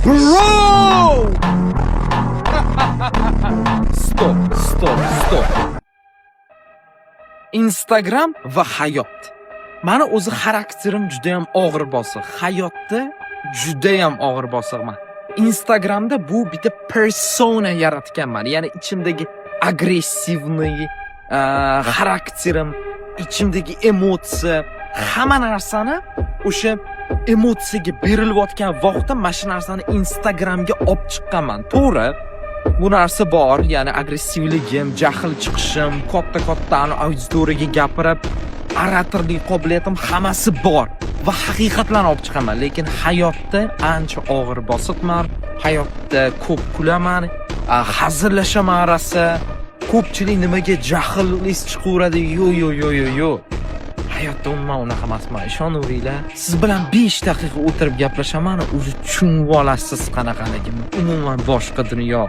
Bro! Stop. Instagram va hayot. Mani o'zi xarakterim juda ham og'ir bosiq. Hayotda juda ham og'ir bosiqman. Instagramda bu bitta persona yaratganman. Ya'ni ichimdagi agressivniy xarakterim, ichimdagi emotsiya, hamma narsani o'sha emotsiyaga berilayotgan vaqtda mana shu narsani Instagramga olib chiqqanman. To'g'ri, bu narsa bor, ya'ni agressivligim, jahl chiqishim, katta auditoriyaga gapirib, oratorlik qobiliyatim hammasi bor va haqiqatlarni olib chiqaman, lekin hayotda ancha og'ir bosiqman, hayotda ko'p kulaman, hazillashaman rosa. Ko'pchilik nimaga jahlingiz chiqaveradi? Yo. Hayotda umuman unaqa emasman, ishonaveringlar. Siz bilan 5 daqiqa o'tirib gaplashaman, o'zi tushunib olasiz qanaqaligimni. Umuman boshqa dunyo.